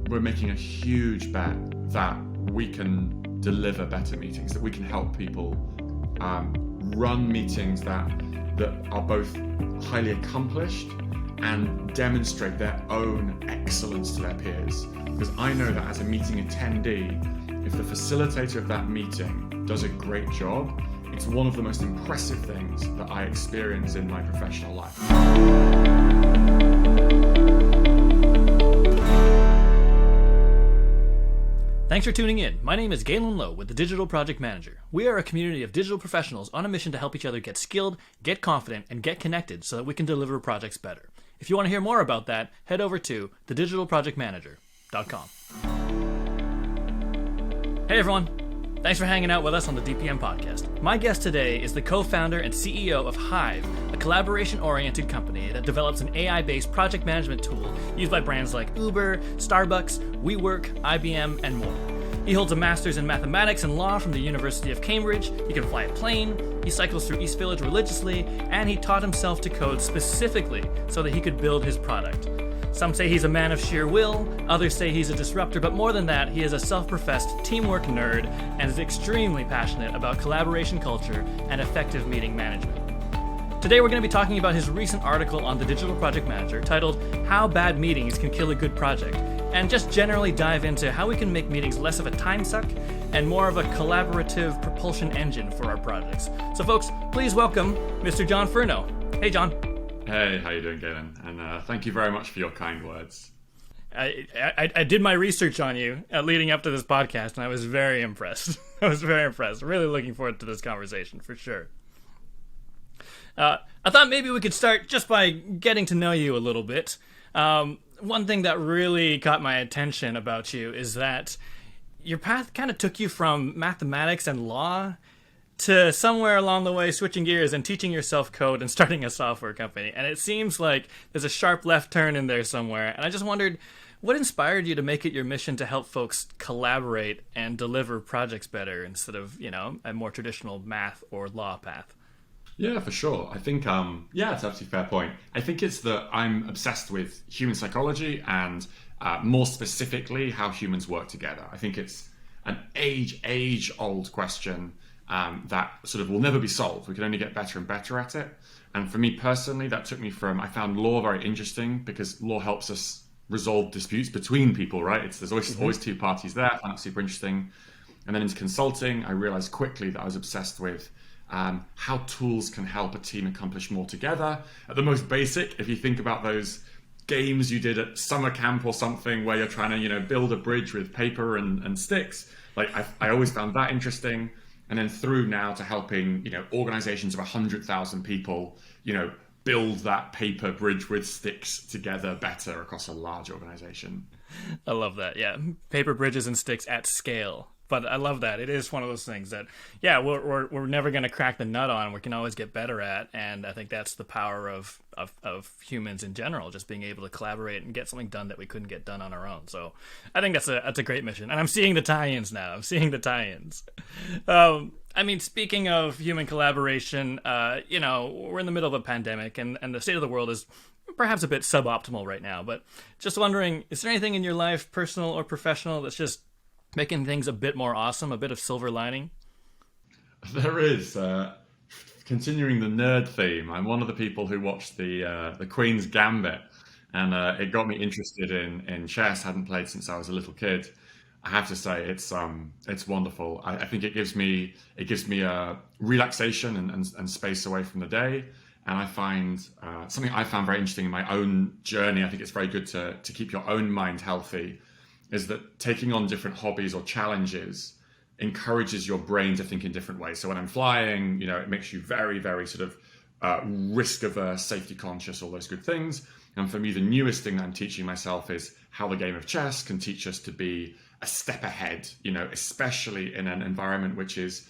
we're making a huge bet that we can deliver better meetings, that we can help people run meetings that are both highly accomplished and demonstrate their own excellence to their peers. Because I know that as a meeting attendee, if the facilitator of that meeting does a great job, it's one of the most impressive things that I experience in my professional life. Thanks for tuning in. My name is Galen Low with the Digital Project Manager. We are a community of digital professionals on a mission to help each other get skilled, get confident, and get connected so that we can deliver projects better. If you want to hear more about that, head over to thedigitalprojectmanager.com. Hey everyone. Thanks for hanging out with us on the DPM podcast. My guest today is the co-founder and CEO of Hive, a collaboration-oriented company that develops an AI-based project management tool used by brands like Uber, Starbucks, WeWork, IBM, and more. He holds a master's in mathematics and law from the University of Cambridge, he can fly a plane, he cycles through East Village religiously, and he taught himself to code specifically so that he could build his product. Some say he's a man of sheer will, others say he's a disruptor, but more than that, he is a self-professed teamwork nerd and is extremely passionate about collaboration culture and effective meeting management. Today we're going to be talking about his recent article on the Digital Project Manager titled How Bad Meetings Can Kill a Good Project, and just generally dive into how we can make meetings less of a time suck and more of a collaborative propulsion engine for our projects. So folks, please welcome Mr. John Furneaux. Hey John. Hey, how you doing, Galen? And thank you very much for your kind words. I did my research on you leading up to this podcast, and I was very impressed. Really looking forward to this conversation, for sure. I thought maybe we could start just by getting to know you a little bit. One thing that really caught my attention about you is that your path kind of took you from mathematics and law to somewhere along the way switching gears and teaching yourself code and starting a software company. And it seems like there's a sharp left turn in there somewhere. And I just wondered, what inspired you to make it your mission to help folks collaborate and deliver projects better instead of, a more traditional math or law path? Yeah, for sure. I think, it's absolutely a fair point. I think it's that I'm obsessed with human psychology and more specifically, how humans work together. I think it's an age-old question that sort of will never be solved. We can only get better and better at it. And for me personally, that took me I found law very interesting because law helps us resolve disputes between people, right? There's always two parties there. I found that super interesting. And then into consulting, I realized quickly that I was obsessed with how tools can help a team accomplish more together. At the most basic, if you think about those games you did at summer camp or something where you're trying to, build a bridge with paper and sticks, like I always found that interesting. And then through now to helping, organizations of 100,000 people, build that paper bridge with sticks together better across a large organization. I love that. Yeah. Paper bridges and sticks at scale. But I love that. It is one of those things that, we're never going to crack the nut on. We can always get better at. And I think that's the power of humans in general, just being able to collaborate and get something done that we couldn't get done on our own. So I think that's a great mission. And I'm seeing the tie-ins now. Speaking of human collaboration, we're in the middle of a pandemic and the state of the world is perhaps a bit suboptimal right now. But just wondering, is there anything in your life, personal or professional, that's just making things a bit more awesome, a bit of silver lining? There is. Continuing the nerd theme, I'm one of the people who watched the Queen's Gambit, and it got me interested in chess. Hadn't played since I was a little kid. I have to say it's wonderful. I think it gives me a relaxation and space away from the day. And I find something I found very interesting in my own journey. I think it's very good to keep your own mind healthy, is that taking on different hobbies or challenges encourages your brain to think in different ways. So when I'm flying, it makes you very, very sort of risk averse, safety conscious, all those good things. And for me, the newest thing that I'm teaching myself is how the game of chess can teach us to be a step ahead, especially in an environment which is,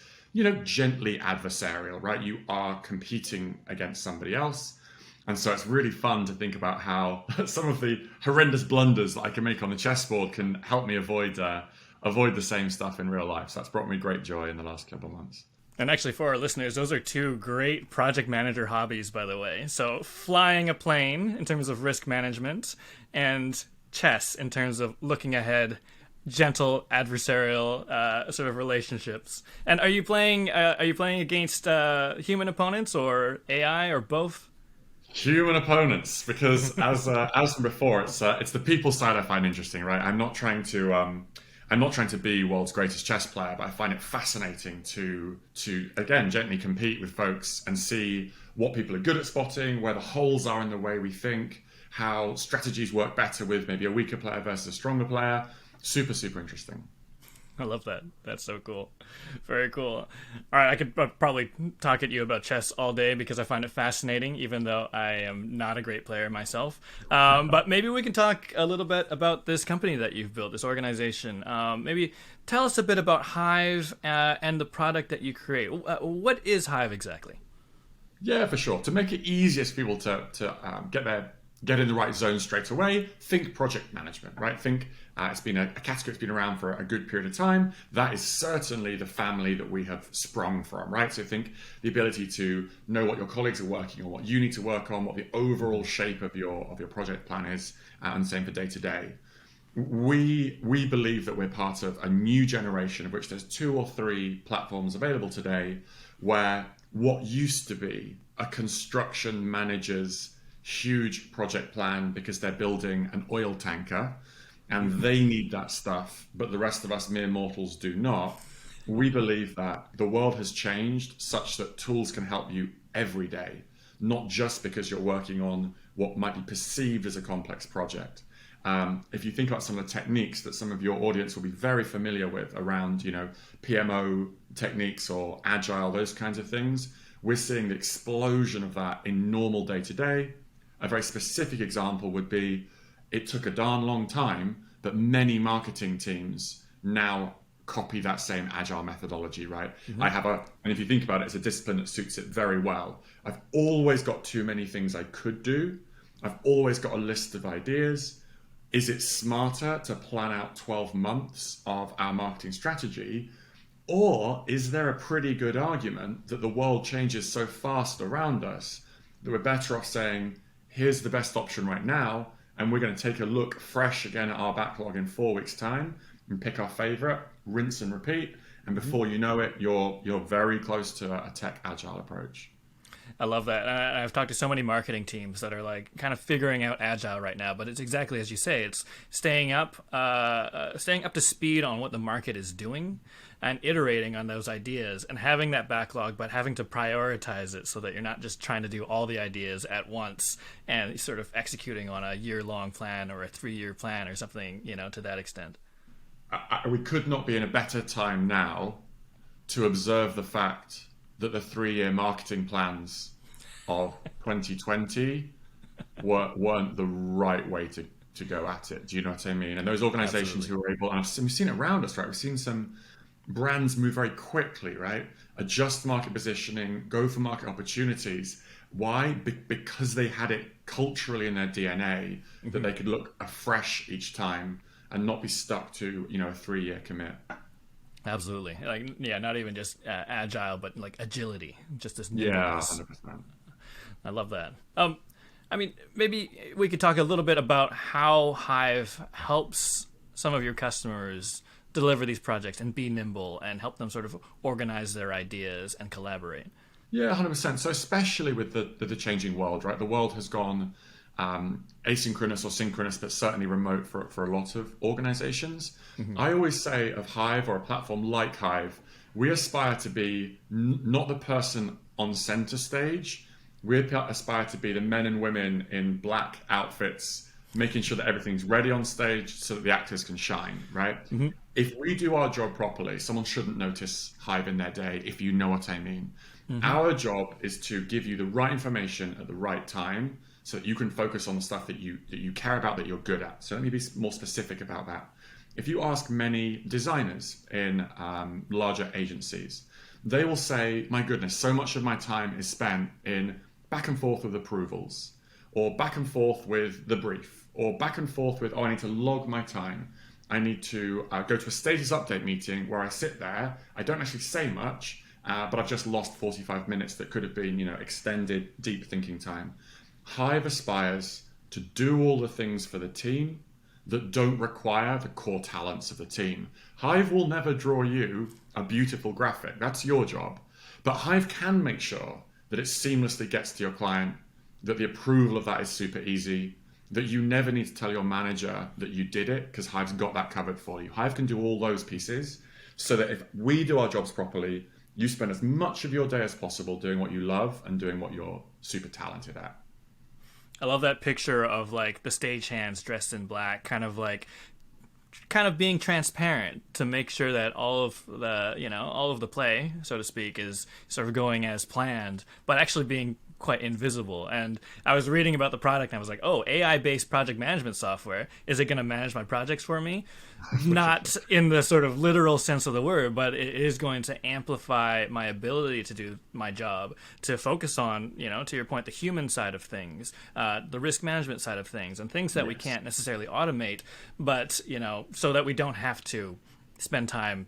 gently adversarial, right? You are competing against somebody else. And so it's really fun to think about how some of the horrendous blunders that I can make on the chessboard can help me avoid the same stuff in real life. So that's brought me great joy in the last couple of months. And actually, for our listeners, those are two great project manager hobbies, by the way. So flying a plane in terms of risk management and chess in terms of looking ahead, gentle adversarial sort of relationships. And are you playing? Are you playing against human opponents or AI or both? Human opponents, because as from before, it's the people side I find interesting, right? I'm not trying to be world's greatest chess player, but I find it fascinating to again gently compete with folks and see what people are good at spotting, where the holes are in the way we think, how strategies work better with maybe a weaker player versus a stronger player. Super, super interesting. I love that. That's so cool. Very cool. All right, I could probably talk at you about chess all day because I find it fascinating, even though I am not a great player myself. But maybe we can talk a little bit about this company that you've built, this organization. Maybe tell us a bit about Hive and the product that you create. What is Hive exactly? Yeah, for sure. To make it easier for people to get in the right zone straight away, think project management, right? Think it's been a category that's been around for a good period of time. That is certainly the family that we have sprung from, right? So think the ability to know what your colleagues are working on, what you need to work on, what the overall shape of your project plan is, and same for day to day. We believe that we're part of a new generation of which there's 2 or 3 platforms available today where what used to be a construction manager's huge project plan because they're building an oil tanker and they need that stuff, but the rest of us mere mortals do not. We believe that the world has changed such that tools can help you every day, not just because you're working on what might be perceived as a complex project. If you think about some of the techniques that some of your audience will be very familiar with around, PMO techniques or agile, those kinds of things, we're seeing the explosion of that in normal day to day. A very specific example would be it took a darn long time, but many marketing teams now copy that same agile methodology, right? And if you think about it, it's a discipline that suits it very well. I've always got too many things I could do. I've always got a list of ideas. Is it smarter to plan out 12 months of our marketing strategy? Or is there a pretty good argument that the world changes so fast around us that we're better off saying, here's the best option right now, and we're going to take a look fresh again at our backlog in 4 weeks' time and pick our favorite, rinse and repeat, and before you know it, you're very close to a tech agile approach. I love that. I've talked to so many marketing teams that are like kind of figuring out agile right now, but it's exactly as you say. It's staying up to speed on what the market is doing and iterating on those ideas and having that backlog, but having to prioritize it so that you're not just trying to do all the ideas at once and sort of executing on a year-long plan or a 3-year plan or something, to that extent. We could not be in a better time now to observe the fact that the 3-year marketing plans of 2020 weren't the right way to go at it. Do you know what I mean? And those organizations Absolutely. who are able, and we've seen it around us, right? We've seen some brands move very quickly, right? Adjust market positioning, go for market opportunities. Why? Because they had it culturally in their DNA that they could look afresh each time and not be stuck to, a 3-year commit. Absolutely. Not even just agile, but like agility, just this Yeah, nimbleness. 100%. I love that. Maybe we could talk a little bit about how Hive helps some of your customers deliver these projects and be nimble and help them sort of organize their ideas and collaborate. Yeah, 100%. So especially with the changing world, right? The world has gone asynchronous or synchronous, but certainly remote for a lot of organizations. I always say of Hive or a platform like Hive, we aspire to be not the person on center stage. We aspire to be the men and women in black outfits, making sure that everything's ready on stage so that the actors can shine, right? If we do our job properly, someone shouldn't notice Hive in their day, if you know what I mean. Our job is to give you the right information at the right time so that you can focus on the stuff that you care about, that you're good at. So let me be more specific about that. If you ask many designers in larger agencies, they will say, my goodness, so much of my time is spent in back and forth with approvals, or back and forth with the brief, or back and forth with, I need to log my time. I need to go to a status update meeting where I sit there. I don't actually say much, but I've just lost 45 minutes that could have been, extended deep thinking time. Hive aspires to do all the things for the team, that don't require the core talents of the team. Hive will never draw you a beautiful graphic. That's your job. But Hive can make sure that it seamlessly gets to your client, that the approval of that is super easy, that you never need to tell your manager that you did it because Hive's got that covered for you. Hive can do all those pieces so that if we do our jobs properly, you spend as much of your day as possible doing what you love and doing what you're super talented at. I love that picture of like the stagehands dressed in black, kind of being transparent to make sure that all of the play, so to speak, is sort of going as planned, but actually being quite invisible. And I was reading about the product and I was like, oh, AI-based project management software. Is it going to manage my projects for me? Not in the sort of literal sense of the word, but it is going to amplify my ability to do my job, to focus on, to your point, the human side of things, the risk management side of things, and things that we can't necessarily automate, but, so that we don't have to spend time,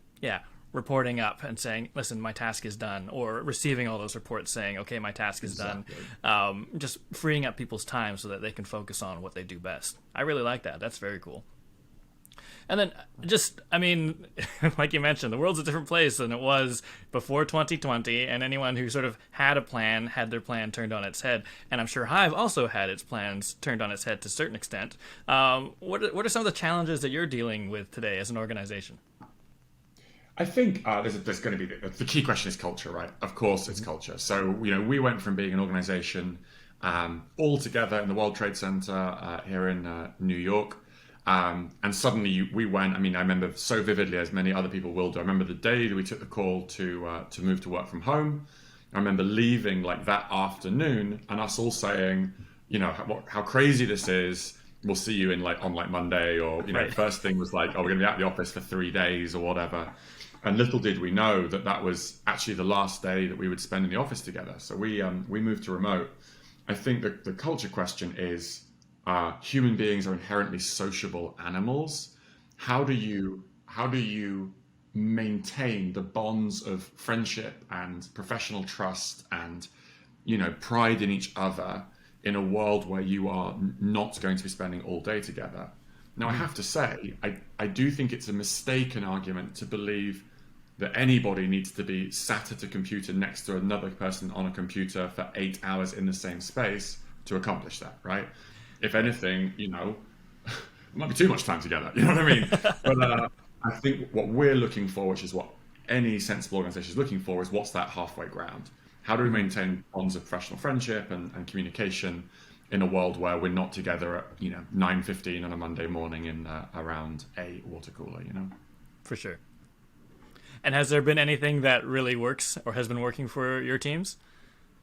reporting up and saying, listen, my task is done, or receiving all those reports saying, okay, my task is done. Just freeing up people's time so that they can focus on what they do best. I really like that. That's very cool. And then like you mentioned, the world's a different place than it was before 2020, and anyone who sort of had a plan had their plan turned on its head. And I'm sure Hive also had its plans turned on its head to a certain extent. What are some of the challenges that you're dealing with today as an organization? I think there's going to be the key question is culture, right? Of course, it's culture. So we went from being an organization all together in the World Trade Center here in New York, and suddenly we went. I remember so vividly, as many other people will do. I remember the day that we took the call to move to work from home. I remember leaving like that afternoon, and us all saying, how crazy this is. We'll see you on Monday, or Right. First thing was like, oh, we're going to be out of the office for 3 days or whatever. And little did we know that was actually the last day that we would spend in the office together. So we moved to remote. I think the culture question is, human beings are inherently sociable animals. How do you maintain the bonds of friendship and professional trust and pride in each other in a world where you are not going to be spending all day together? Now, I have to say, I do think it's a mistaken argument to believe that anybody needs to be sat at a computer next to another person on a computer for 8 hours in the same space to accomplish that, right? If anything, it might be too much time together, you know what I mean? But I think what we're looking for, which is what any sensible organization is looking for, is what's that halfway ground? How do we maintain bonds of professional friendship and communication in a world where we're not together at 9:15 on a Monday morning in around a water cooler? For sure. And has there been anything that really works or has been working for your teams?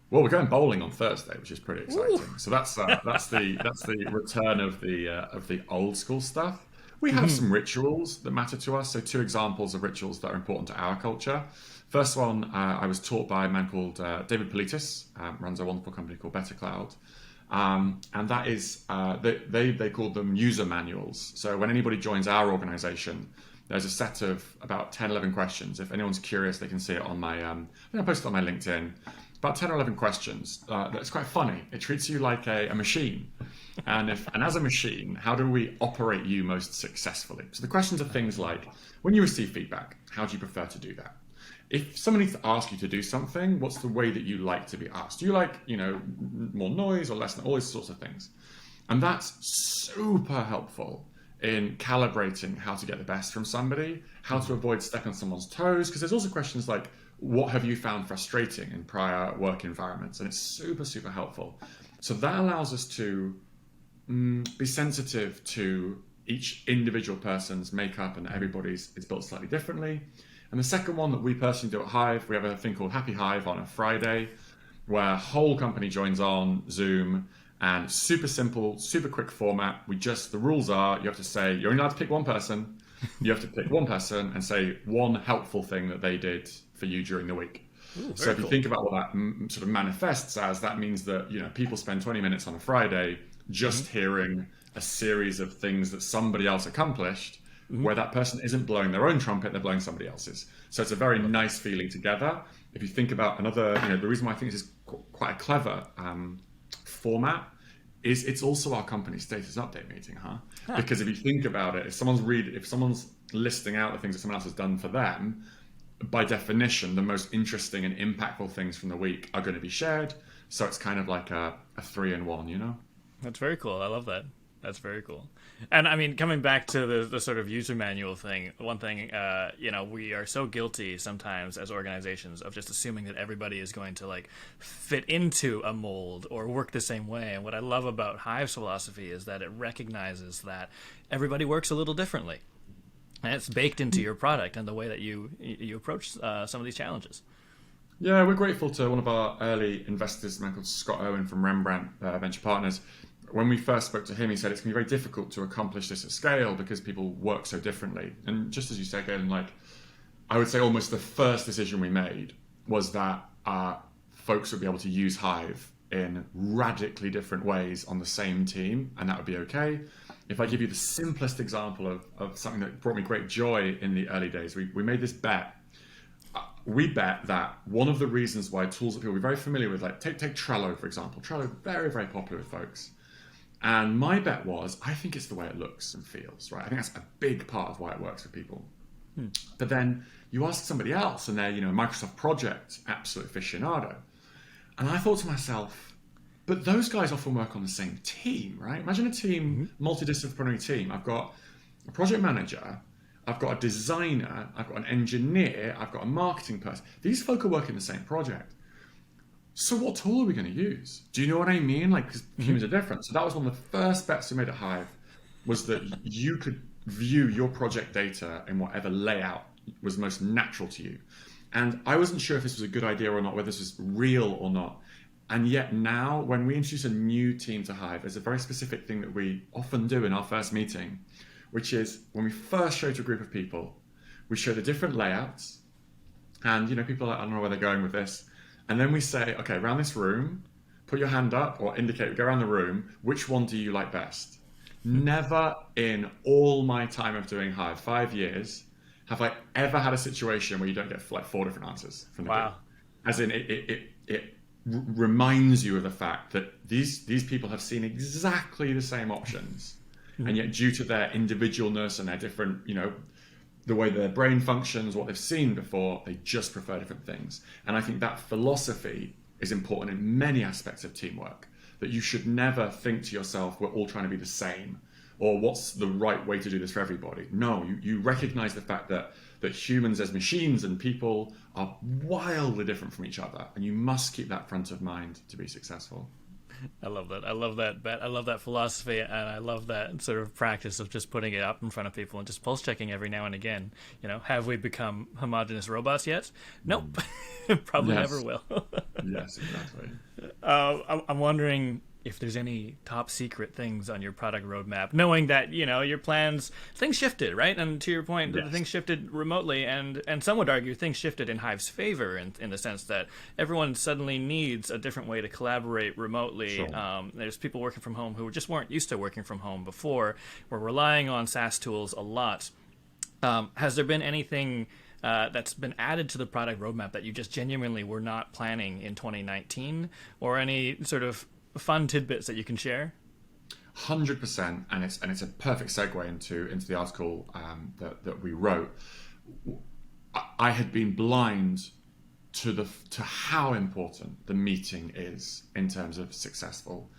Well, we're going bowling on Thursday, which is pretty exciting. Ooh. So that's the return of the old school stuff. We have some rituals that matter to us. So 2 examples of rituals that are important to our culture. First one, I was taught by a man called David Politis, runs a wonderful company called Better Cloud. And that is, they call them user manuals. So when anybody joins our organization, there's a set of about 10, 11 questions. If anyone's curious, they can see it on my, I posted on my LinkedIn. About 10 or 11 questions. That's quite funny. It treats you like a machine. And as a machine, how do we operate you most successfully? So the questions are things like, when you receive feedback, how do you prefer to do that? If someone needs to ask you to do something, what's the way that you like to be asked? Do you like, more noise or less, all these sorts of things? And that's super helpful in calibrating how to get the best from somebody, how to avoid stepping on someone's toes, because there's also questions like, what have you found frustrating in prior work environments? And it's super, super helpful. So that allows us to be sensitive to each individual person's makeup, and everybody's is built slightly differently. And the second one that we personally do at Hive, we have a thing called Happy Hive on a Friday, where whole company joins on Zoom, and super simple, super quick format. The rules are, you have to say, you're only allowed to pick one person. You have to pick one person and say one helpful thing that they did for you during the week. Ooh, so if you cool. think about what that sort of manifests as, that means that people spend 20 minutes on a Friday just hearing a series of things that somebody else accomplished, where that person isn't blowing their own trumpet, they're blowing somebody else's. So it's a very nice feeling together. If you think about another, the reason why I think this is quite a clever format is it's also our company status update meeting, huh? Because if you think about it, if someone's listing out the things that someone else has done for them, by definition, the most interesting and impactful things from the week are going to be shared. So it's kind of like a 3-in-1, you know? That's very cool. I love that. That's very cool. And I mean, coming back to the sort of user manual thing, one thing, we are so guilty sometimes as organizations of just assuming that everybody is going to like fit into a mold or work the same way. And what I love about Hive's philosophy is that it recognizes that everybody works a little differently. And it's baked into your product and the way that you approach some of these challenges. Yeah, we're grateful to one of our early investors, a man called Scott Owen from Rembrandt Venture Partners. When we first spoke to him, he said it's going to be very difficult to accomplish this at scale because people work so differently. And just as you said, Galen, like I would say almost the first decision we made was that folks would be able to use Hive in radically different ways on the same team, and that would be okay. If I give you the simplest example of something that brought me great joy in the early days, we made this bet. We bet that one of the reasons why tools that people are very familiar with, like take Trello, for example. Trello, very, very popular with folks. And my bet was, I think it's the way it looks and feels, right? I think that's a big part of why it works for people. But then you ask somebody else and they're, Microsoft Project, absolute aficionado. And I thought to myself, but those guys often work on the same team, right? Imagine a team, multidisciplinary team. I've got a project manager, I've got a designer, I've got an engineer, I've got a marketing person. These folk are working the same project. So what tool are we going to use? Do you know what I mean? Like, because humans are different. So that was one of the first bets we made at Hive, was that you could view your project data in whatever layout was most natural to you. And I wasn't sure if this was a good idea or not, whether this was real or not. And yet now, when we introduce a new team to Hive, there's a very specific thing that we often do in our first meeting, which is when we first show to a group of people, we show the different layouts. And, people are like, I don't know where they're going with this. And then we say, okay, around this room, put your hand up or indicate, go around the room, which one do you like best? Never in all my time of doing Hive, 5 years, have I ever had a situation where you don't get like 4 different answers from the group. As in, it reminds you of the fact that these people have seen exactly the same options. And yet due to their individualness and their different, the way their brain functions, what they've seen before, they just prefer different things. And I think that philosophy is important in many aspects of teamwork, that you should never think to yourself, we're all trying to be the same, or what's the right way to do this for everybody. No, you recognize the fact that humans as machines and people are wildly different from each other, and you must keep that front of mind to be successful. I love that. I love that bet. I love that philosophy, and I love that sort of practice of just putting it up in front of people and just pulse checking every now and again. Have we become homogenous robots yet? Nope. Probably never will. Yes, exactly. I'm wondering if there's any top secret things on your product roadmap, knowing that, your plans, things shifted, right? And to your point, things shifted remotely, and some would argue things shifted in Hive's favor in the sense that everyone suddenly needs a different way to collaborate remotely. Sure. There's people working from home who just weren't used to working from home before. We're relying on SaaS tools a lot. Has there been anything that's been added to the product roadmap that you just genuinely were not planning in 2019, or any sort of fun tidbits that you can share? 100%, and it's a perfect segue into the article that we wrote. I had been blind to how important the meeting is in terms of successful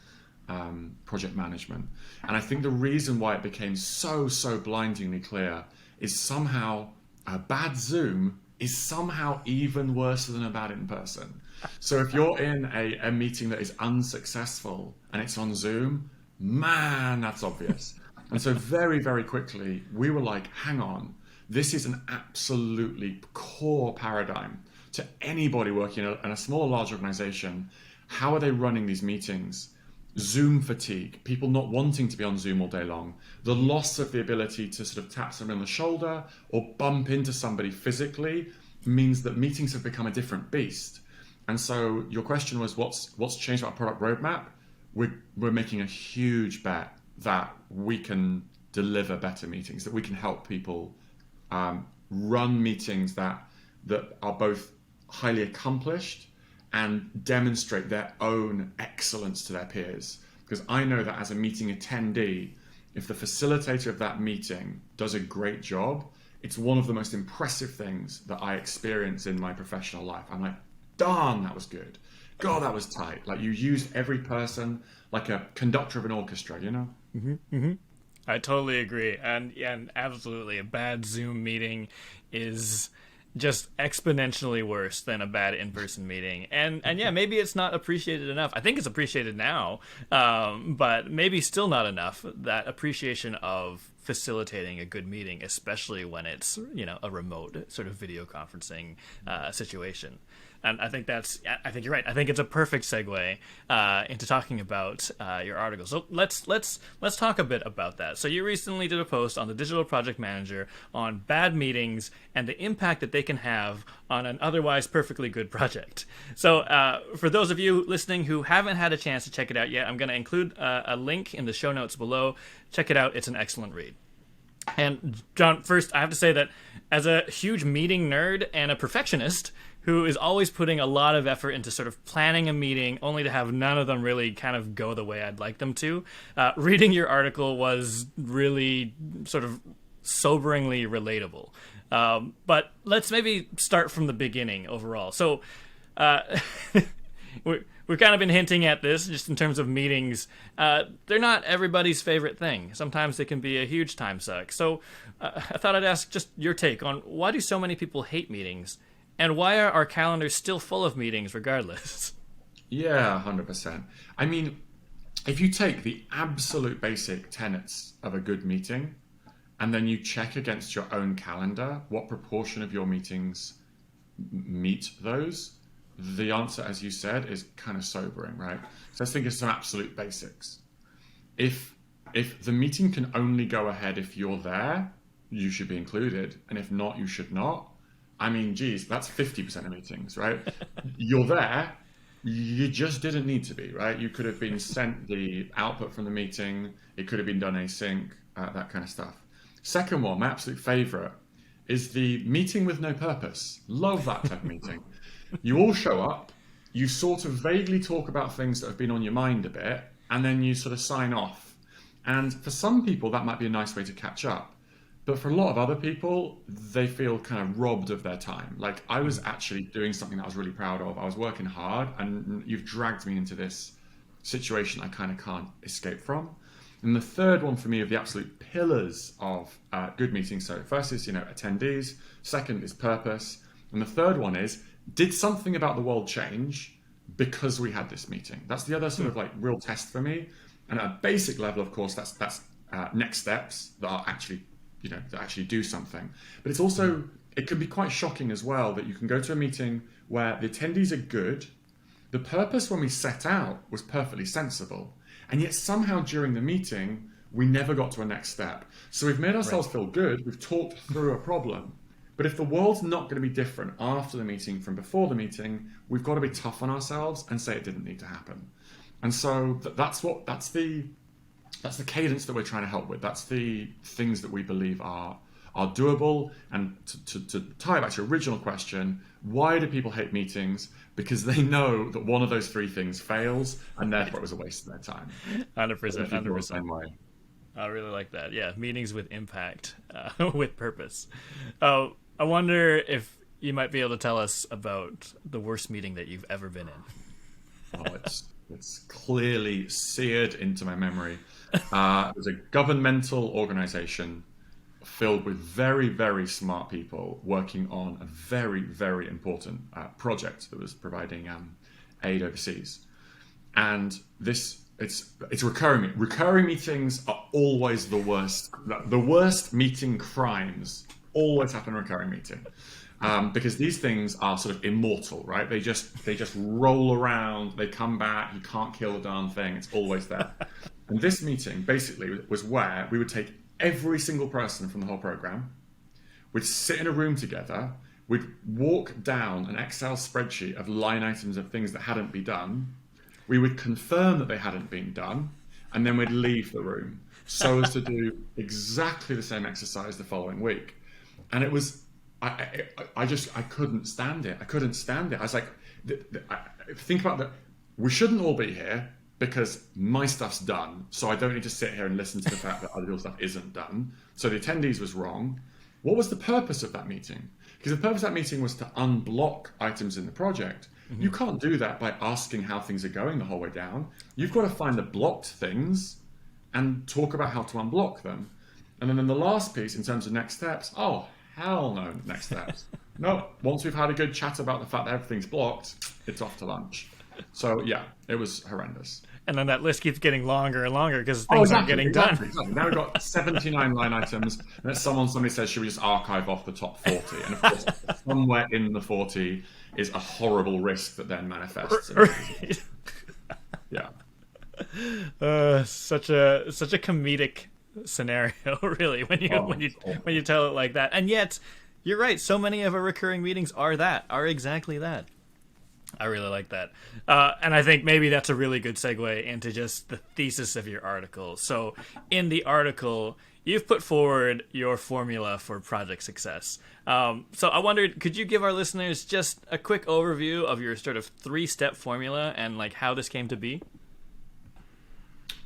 project management, and I think the reason why it became so blindingly clear is somehow a bad Zoom is somehow even worse than a bad in person. So if you're in a meeting that is unsuccessful and it's on Zoom, man, that's obvious. And so very, very quickly, we were like, hang on, this is an absolutely core paradigm to anybody working in a small or large organization. How are they running these meetings? Zoom fatigue, people not wanting to be on Zoom all day long, the loss of the ability to sort of tap someone on the shoulder or bump into somebody physically means that meetings have become a different beast. And so your question was, what's changed about our product roadmap? We're making a huge bet that we can deliver better meetings, that we can help people run meetings that are both highly accomplished and demonstrate their own excellence to their peers. because I know that as a meeting attendee, if the facilitator of that meeting does a great job, it's one of the most impressive things that I experience in my professional life. I'm like, darn, that was good. God, that was tight. Like, you used every person like a conductor of an orchestra, you know? I totally agree. And absolutely, a bad Zoom meeting is just exponentially worse than a bad in-person meeting. And yeah, maybe it's not appreciated enough. I think it's appreciated now, but maybe still not enough. That appreciation of facilitating a good meeting, especially when it's, a remote sort of video conferencing situation. And I think you're right. I think it's a perfect segue into talking about your article. So let's talk a bit about that. So you recently did a post on the Digital Project Manager on bad meetings and the impact that they can have on an otherwise perfectly good project. So for those of you listening who haven't had a chance to check it out yet, I'm going to include a link in the show notes below. Check it out. It's an excellent read. And John, first, I have to say that as a huge meeting nerd and a perfectionist who is always putting a lot of effort into sort of planning a meeting only to have none of them really kind of go the way I'd like them to, reading your article was really sort of soberingly relatable. But let's maybe start from the beginning overall. So we've kind of been hinting at this just in terms of meetings. They're not everybody's favorite thing. Sometimes they can be a huge time suck. So I thought I'd ask just your take on why do so many people hate meetings, and why are our calendars still full of meetings regardless? Yeah, 100%. I mean, if you take the absolute basic tenets of a good meeting and then you check against your own calendar, what proportion of your meetings meet those, the answer, as you said, is kind of sobering, right? So let's think of some absolute basics. If the meeting can only go ahead if you're there, you should be included. And if not, you should not. I mean, geez, that's 50% of meetings, right? You're there, you just didn't need to be, right? You could have been sent the output from the meeting. It could have been done async, that kind of stuff. Second one, my absolute favorite, is the meeting with no purpose. Love that type of meeting. You all show up, you sort of vaguely talk about things that have been on your mind a bit, and then you sort of sign off. And for some people, that might be a nice way to catch up. But for a lot of other people, they feel kind of robbed of their time. Like, I was actually doing something that I was really proud of. I was working hard, and you've dragged me into this situation I kind of can't escape from. And the third one for me of the absolute pillars of good meetings. So first is, attendees. Second is purpose. And the third one is, did something about the world change because we had this meeting? That's the other sort of like real test for me. And at a basic level, of course, that's next steps that are actually that actually do something. But it's also, it can be quite shocking as well that you can go to a meeting where the attendees are good, the purpose when we set out was perfectly sensible, and yet somehow during the meeting, we never got to a next step. So we've made ourselves feel good, we've talked through a problem, but if the world's not going to be different after the meeting from before the meeting, we've got to be tough on ourselves and say it didn't need to happen. And so that's the cadence that we're trying to help with. That's the things that we believe are doable. And to tie back to your original question, why do people hate meetings? Because they know that one of those three things fails, and therefore it was a waste of their time. 100%. I really like that. Yeah, meetings with impact, with purpose. I wonder if you might be able to tell us about the worst meeting that you've ever been in. Oh, it's clearly seared into my memory. It was a governmental organization filled with very, very smart people working on a very, very important project that was providing aid overseas. And it's recurring. Recurring meetings are always the worst. The worst meeting crimes always happen in a recurring meeting. Because these things are sort of immortal, right? They just roll around, they come back, you can't kill the darn thing, it's always there. And this meeting basically was where we would take every single person from the whole program, we'd sit in a room together, we'd walk down an Excel spreadsheet of line items of things that hadn't been done, we would confirm that they hadn't been done, and then we'd leave the room so as to do exactly the same exercise the following week. And it was, I couldn't stand it. I was like, think about that. We shouldn't all be here. because my stuff's done. So I don't need to sit here and listen to the fact that other people's stuff isn't done. So the attendees was wrong. What was the purpose of that meeting? Because the purpose of that meeting was to unblock items in the project. Mm-hmm. You can't do that by asking how things are going the whole way down. You've got to find the blocked things and talk about how to unblock them. And then in the last piece, in terms of next steps, oh, hell no, next steps. No, once we've had a good chat about the fact that everything's blocked, it's off to lunch. So yeah, it was horrendous. And then that list keeps getting longer and longer because things aren't getting done. Exactly. Now we've got 79 line items, and then somebody says, should we just archive off the top 40? And of course, somewhere in the 40 is a horrible risk that then manifests. Right. Yeah. Such a comedic scenario, really, when you tell it like that. And yet, you're right. So many of our recurring meetings are exactly that. I really like that. And I think maybe that's a really good segue into just the thesis of your article. So in the article, you've put forward your formula for project success. So I wondered, could you give our listeners just a quick overview of your sort of 3-step formula and like how this came to be?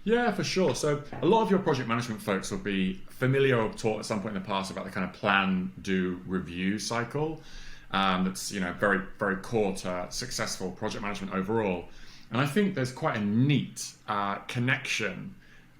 Yeah, for sure. So a lot of your project management folks will be familiar or taught at some point in the past about the kind of plan, do, review cycle. That's very, very core to successful project management overall. And I think there's quite a neat connection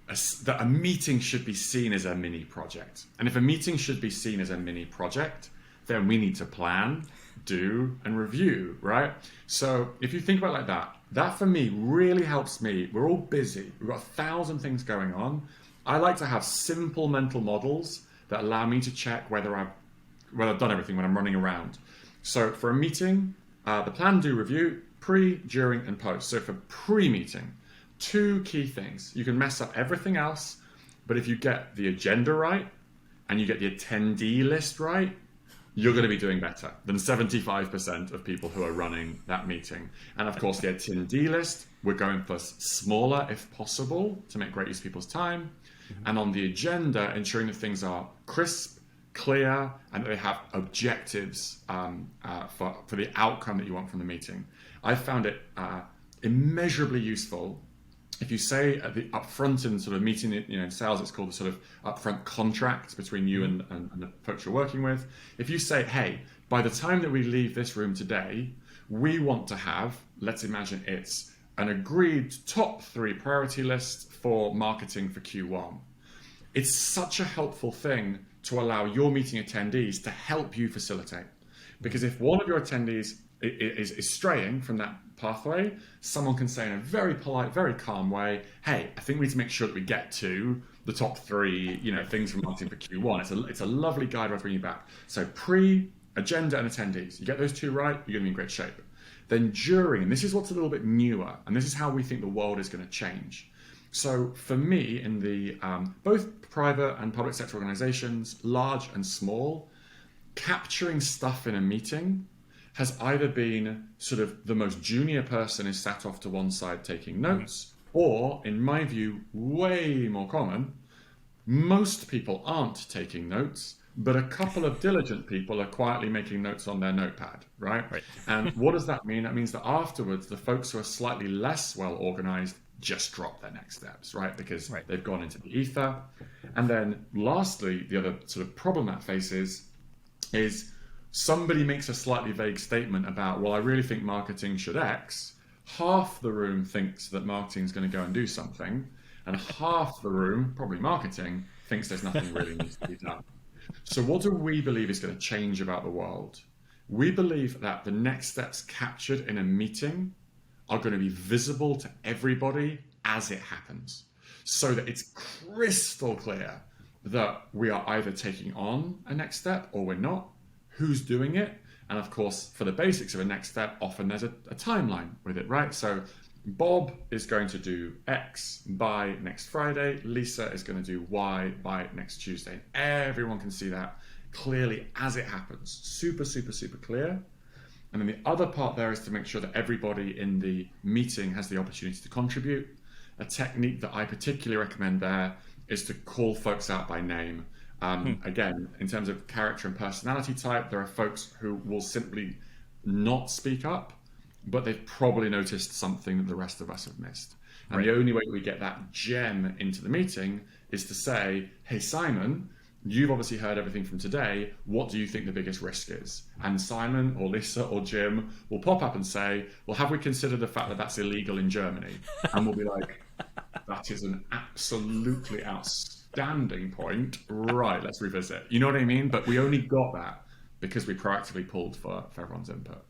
that a meeting should be seen as a mini project. And if a meeting should be seen as a mini project, then we need to plan, do, and review, right? So if you think about it like that, that for me really helps me. We're all busy. We've got 1,000 things going on. I like to have simple mental models that allow me to check whether I've done everything when I'm running around. So for a meeting, the plan, do, review, pre, during, and post. So for pre-meeting, 2 key things. You can mess up everything else, but if you get the agenda right and you get the attendee list right, you're going to be doing better than 75% of people who are running that meeting. And of course, the attendee list, we're going for smaller if possible to make great use of people's time. Mm-hmm. And on the agenda, ensuring that things are crisp, clear, and that they have objectives for the outcome that you want from the meeting. I found it immeasurably useful. If you say at the upfront in sort of meeting, in sales, it's called the sort of upfront contract between you and the folks you're working with. If you say, hey, by the time that we leave this room today, we want to have, let's imagine it's an agreed top 3 priority list for marketing for Q1. It's such a helpful thing to allow your meeting attendees to help you facilitate. Because if one of your attendees is straying from that pathway, someone can say in a very polite, very calm way, hey, I think we need to make sure that we get to the top 3, things from marketing for Q1. It's a lovely guide to bring you back. So pre, agenda, and attendees. You get those 2 right, you're going to be in great shape. Then during, and this is what's a little bit newer, and this is how we think the world is going to change. So for me, in the both private and public sector organizations, large and small, capturing stuff in a meeting has either been sort of the most junior person is sat off to one side taking notes, or, in my view, way more common, most people aren't taking notes, but a couple of diligent people are quietly making notes on their notepad, right? And what does that mean? That means that afterwards, the folks who are slightly less well organized just drop their next steps, right? Because they've gone into the ether. And then lastly, the other sort of problem that faces is somebody makes a slightly vague statement about, well, I really think marketing should X. Half the room thinks that marketing is going to go and do something, and half the room, probably marketing, thinks there's nothing really needs to be done. So what do we believe is going to change about the world? We believe that the next steps captured in a meeting are going to be visible to everybody as it happens, so that it's crystal clear that we are either taking on a next step or we're not, who's doing it, and of course, for the basics of a next step, often there's a timeline with it, right? So Bob is going to do X by next Friday, Lisa is going to do Y by next Tuesday. Everyone can see that clearly as it happens. Super, super, super clear. And then the other part there is to make sure that everybody in the meeting has the opportunity to contribute. A technique that I particularly recommend there is to call folks out by name. Again, in terms of character and personality type, there are folks who will simply not speak up, but they've probably noticed something that the rest of us have missed. And Right. the only way we get that gem into the meeting is to say, hey, Simon, you've obviously heard everything from today. What do you think the biggest risk is? And Simon or Lisa or Jim will pop up and say, well, have we considered the fact that that's illegal in Germany? And we'll be like, that is an absolutely outstanding point. Right, let's revisit. You know what I mean? But we only got that because we proactively pulled for everyone's input.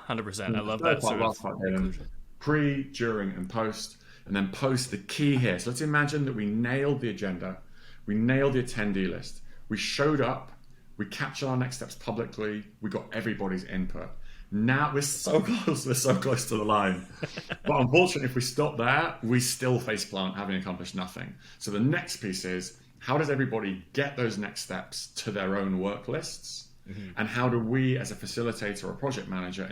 100%. I The love third that part, sort of last part, conclusion. pre, during, and post. And then post, the key here. So let's imagine that we nailed the agenda, we nailed the attendee list, we showed up, we captured our next steps publicly, we got everybody's input. Now we're so close to the line. But unfortunately, if we stop there, we still faceplant having accomplished nothing. So the next piece is, how does everybody get those next steps to their own work lists? And how do we, as a facilitator or project manager,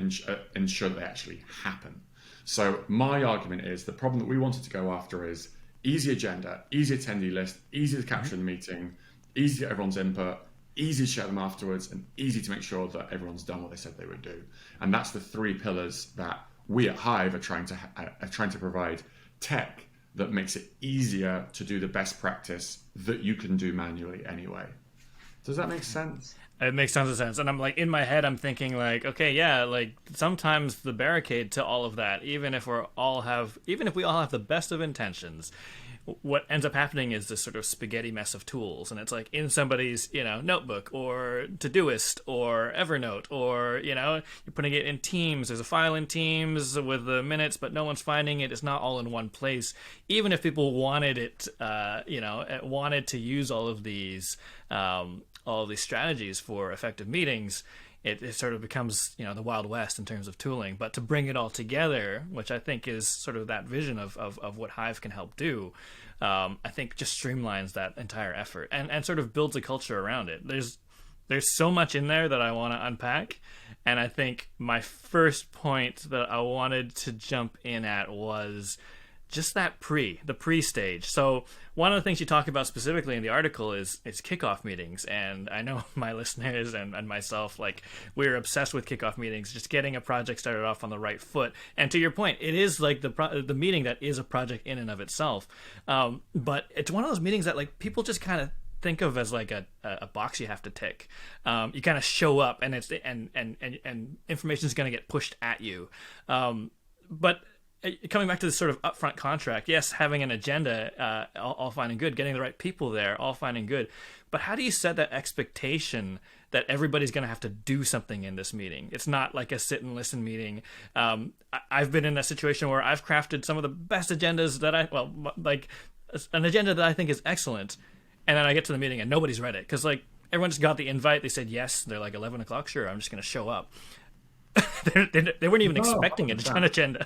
ensure they actually happen? So my argument is the problem that we wanted to go after is easy agenda, easy attendee list, easy to capture in the meeting, easy to get everyone's input, easy to share them afterwards, and easy to make sure that everyone's done what they said they would do. And that's the three pillars that we at Hive are trying to provide tech that makes it easier to do the best practice that you can do manually anyway. Does that make sense? It makes tons of sense. And I'm like, in my head, I'm thinking like, okay, yeah, like sometimes the barricade to all of that, even if we all have the best of intentions, what ends up happening is this sort of spaghetti mess of tools. And it's like in somebody's, notebook or Todoist or Evernote, or, you're putting it in Teams. There's a file in Teams with the minutes, but no one's finding it. It's not all in one place. Even if people wanted it, wanted to use all of these strategies for effective meetings, it sort of becomes, the Wild West in terms of tooling. But to bring it all together, which I think is sort of that vision of what Hive can help do, I think just streamlines that entire effort and sort of builds a culture around it. There's so much in there that I want to unpack. And I think my first point that I wanted to jump in at was just the pre-stage. So one of the things you talk about specifically in the article is kickoff meetings. And I know my listeners and myself, like, we're obsessed with kickoff meetings, just getting a project started off on the right foot. And to your point, it is like the meeting that is a project in and of itself. But it's one of those meetings that like people just kind of think of as like a box you have to tick. You kind of show up and information is going to get pushed at you. But coming back to this sort of upfront contract, yes, having an agenda, all fine and good, getting the right people there, all fine and good. But how do you set that expectation that everybody's going to have to do something in this meeting? It's not like a sit and listen meeting. I've been in a situation where I've crafted some of the best agendas like an agenda that I think is excellent. And then I get to the meeting and nobody's read it because like everyone just got the invite. They said yes. They're like 11 o'clock. Sure, I'm just going to show up. They weren't even expecting an agenda.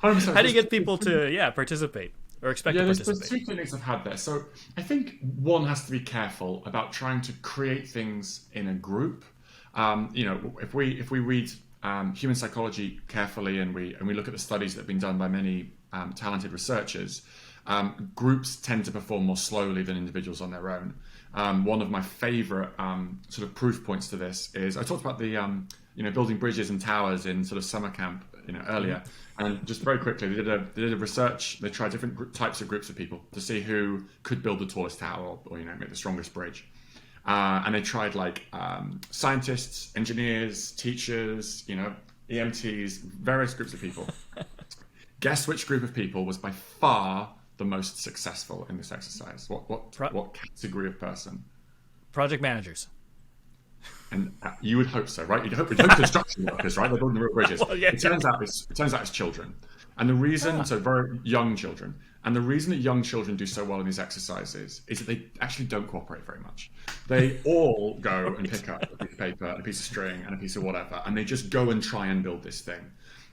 100%. How do you get people to participate or expect to participate? There's two techniques I've had there. So I think one has to be careful about trying to create things in a group. If we read human psychology carefully and we look at the studies that have been done by many talented researchers, groups tend to perform more slowly than individuals on their own. One of my favorite sort of proof points to this is I talked about the building bridges and towers in sort of summer camp earlier, and just very quickly they did a research. They tried different types of groups of people to see who could build the tallest tower or make the strongest bridge, and they tried like scientists, engineers, teachers, EMTs, various groups of people. Guess which group of people was by far the most successful in this exercise? What category of person? Project managers. And you would hope so, right? You'd hope construction workers, right? They're building the real bridges. Well, yeah. It turns out it's children, and the reason so very young children, and the reason that young children do so well in these exercises is that they actually don't cooperate very much. They all go and pick up a piece of paper, and a piece of string, and a piece of whatever, and they just go and try and build this thing.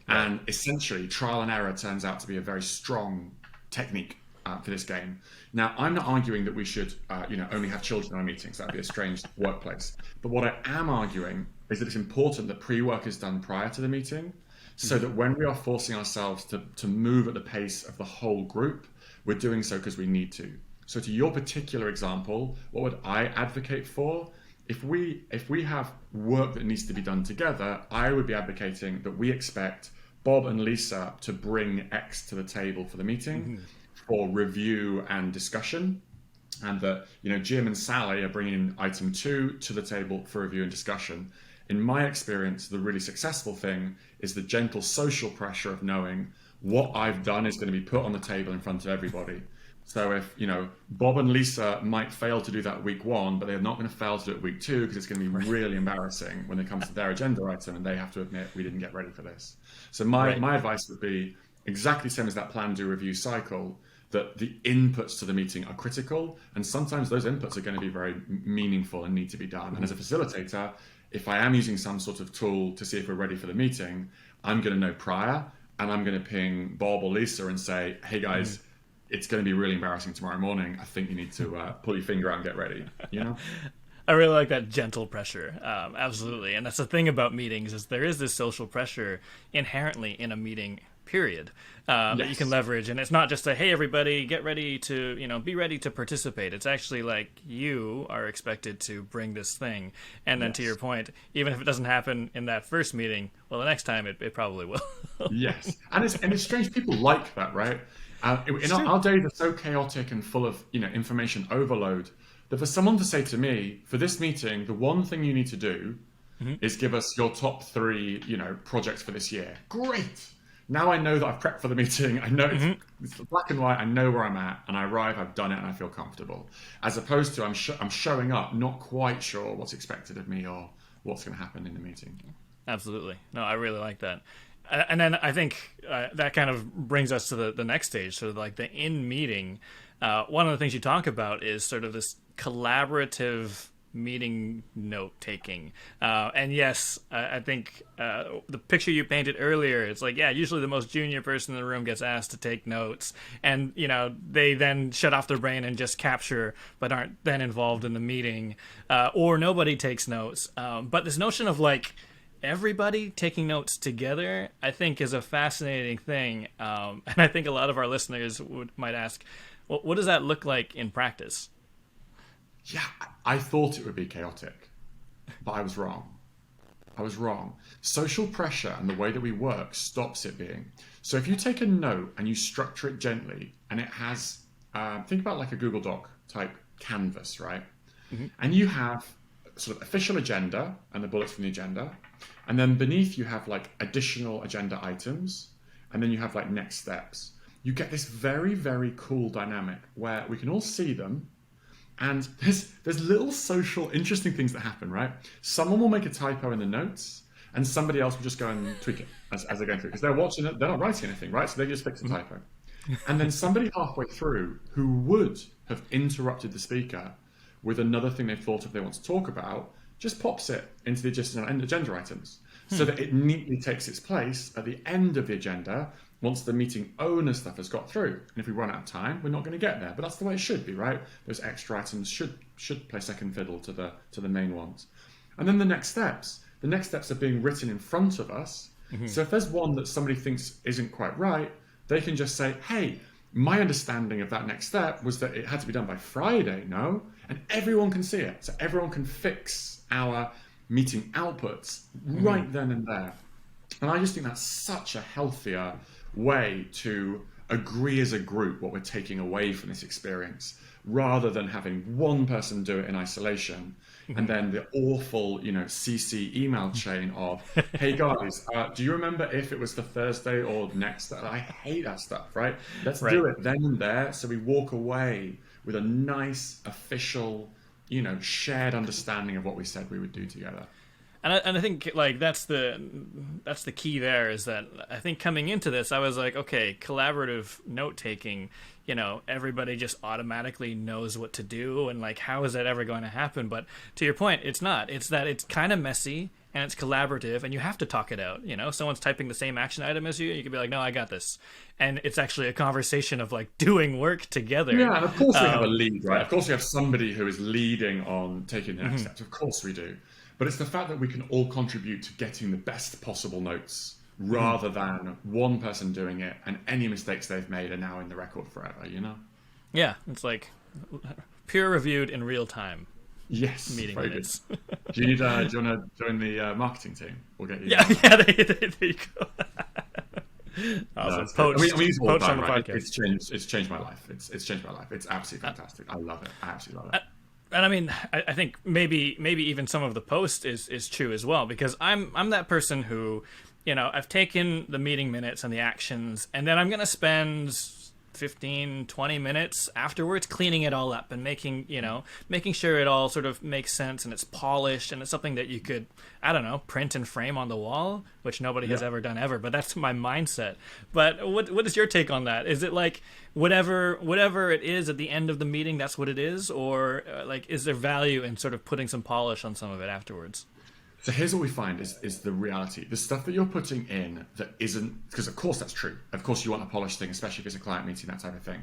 And essentially, trial and error turns out to be a very strong technique for this game. Now, I'm not arguing that we should, only have children in our meetings. That'd be a strange workplace. But what I am arguing is that it's important that pre-work is done prior to the meeting, so that when we are forcing ourselves to move at the pace of the whole group, we're doing so because we need to. So, to your particular example, what would I advocate for? If we have work that needs to be done together, I would be advocating that we expect Bob and Lisa to bring X to the table for the meeting for review and discussion, and that Jim and Sally are bringing item 2 to the table for review and discussion. In my experience, the really successful thing is the gentle social pressure of knowing what I've done is going to be put on the table in front of everybody. So if, Bob and Lisa might fail to do that week 1, but they're not going to fail to do it week 2 because it's going to be really embarrassing when it comes to their agenda item and they have to admit we didn't get ready for this. So my advice would be exactly the same as that plan, do, review cycle, that the inputs to the meeting are critical. And sometimes those inputs are going to be very meaningful and need to be done. And as a facilitator, if I am using some sort of tool to see if we're ready for the meeting, I'm going to know prior, and I'm going to ping Bob or Lisa and say, hey guys, it's going to be really embarrassing tomorrow morning. I think you need to pull your finger out and get ready, I really like that gentle pressure. Absolutely. And that's the thing about meetings, is there is this social pressure inherently in a meeting, period, that you can leverage. And it's not just a, hey, everybody, get ready to, be ready to participate. It's actually like you are expected to bring this thing. And then to your point, even if it doesn't happen in that first meeting, well, the next time it probably will. Yes. And it's strange. People like that, right? In our days are so chaotic and full of, information overload, that for someone to say to me, for this meeting, the one thing you need to do is give us your top 3, projects for this year. Great. Now I know that I've prepped for the meeting. I know it's black and white. I know where I'm at, and I arrive, I've done it, and I feel comfortable. As opposed to I'm showing up, not quite sure what's expected of me or what's going to happen in the meeting. Absolutely. No, I really like that. And then I think that kind of brings us to the next stage, sort of like the in-meeting. One of the things you talk about is sort of this collaborative meeting note-taking. And yes, I think the picture you painted earlier, it's like, usually the most junior person in the room gets asked to take notes. And, they then shut off their brain and just capture, but aren't then involved in the meeting. Or nobody takes notes. But this notion of like, everybody taking notes together, I think, is a fascinating thing. And I think a lot of our listeners might ask, well, what does that look like in practice? Yeah, I thought it would be chaotic, but I was wrong. Social pressure and the way that we work stops it being. So if you take a note and you structure it gently, and it has, think about like a Google Doc type canvas, right? And you have sort of official agenda and the bullets from the agenda. And then beneath you have like additional agenda items. And then you have like next steps. You get this very, very cool dynamic where we can all see them. And there's little social interesting things that happen, right? Someone will make a typo in the notes and somebody else will just go and tweak it as they're going through. Because they're watching it, they're not writing anything, right? So they just fix a typo. And then somebody halfway through who would have interrupted the speaker with another thing they've thought of they want to talk about, just pops it into the agenda items so that it neatly takes its place at the end of the agenda once the meeting owner stuff has got through. And if we run out of time, we're not going to get there. But that's the way it should be, right? Those extra items should play second fiddle to the main ones. And then the next steps. The next steps are being written in front of us. So if there's one that somebody thinks isn't quite right, they can just say, hey, my understanding of that next step was that it had to be done by Friday, no? And everyone can see it. So everyone can fix our meeting outputs right then and there. And I just think that's such a healthier way to agree as a group what we're taking away from this experience, rather than having one person do it in isolation and then the awful, CC email chain of, hey guys, do you remember if it was the Thursday or next? I hate that stuff, right? Let's do it then and there, so we walk away with a nice, official, shared understanding of what we said we would do together. And I think like that's the key there, is that I think coming into this, I was like, okay, collaborative note taking, everybody just automatically knows what to do, and like, how is that ever going to happen? But to your point, it's not. It's that it's kind of messy and it's collaborative, and you have to talk it out. Someone's typing the same action item as you, and you can be like, no, I got this. And it's actually a conversation of like doing work together. Yeah, and of course we have a lead, right? Of course we have somebody who is leading on taking the next steps. Of course we do. But it's the fact that we can all contribute to getting the best possible notes, rather than one person doing it and any mistakes they've made are now in the record forever, Yeah, it's like peer reviewed in real time. Yes, meeting very minutes. good. Do you want to join the marketing team? We'll get you. Yeah, there you go. No, Awesome. it's good. We use it all the Poached on time, the right? podcast. It's changed my life. It's changed my life. It's absolutely fantastic. I love it. I absolutely love it. And I mean, I think maybe even some of the post is true as well, because I'm that person who, I've taken the meeting minutes and the actions, and then I'm gonna spend 15-20 minutes afterwards cleaning it all up and making sure it all sort of makes sense and it's polished and it's something that you could, I don't know, print and frame on the wall, which nobody has ever done ever, but that's my mindset. But what is your take on that? Is it like whatever it is at the end of the meeting, that's what it is, or like is there value in sort of putting some polish on some of it afterwards? So here's what we find is the reality. The stuff that you're putting in that isn't, because of course that's true. Of course you want a polished thing, especially if it's a client meeting, that type of thing.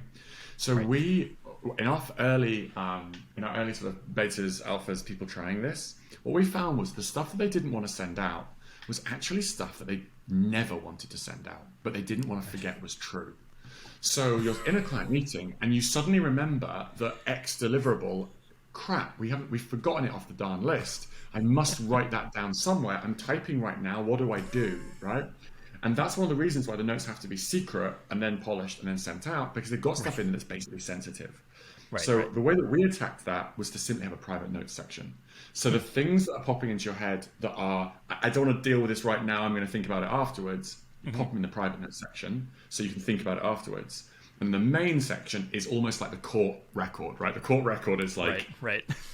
So we, in our early sort of betas, alphas, people trying this, what we found was the stuff that they didn't want to send out was actually stuff that they never wanted to send out, but they didn't want to forget was true. So you're in a client meeting and you suddenly remember that X deliverable, crap, we've forgotten it off the darn list. I must write that down somewhere. I'm typing right now. What do I do, right? And that's one of the reasons why the notes have to be secret and then polished and then sent out, because they've got stuff in that's basically sensitive. The way that we attacked that was to simply have a private notes section. So the things that are popping into your head that are, I don't want to deal with this right now, I'm going to think about it afterwards, you pop them in the private notes section so you can think about it afterwards. And the main section is almost like the court record, right? The court record is like,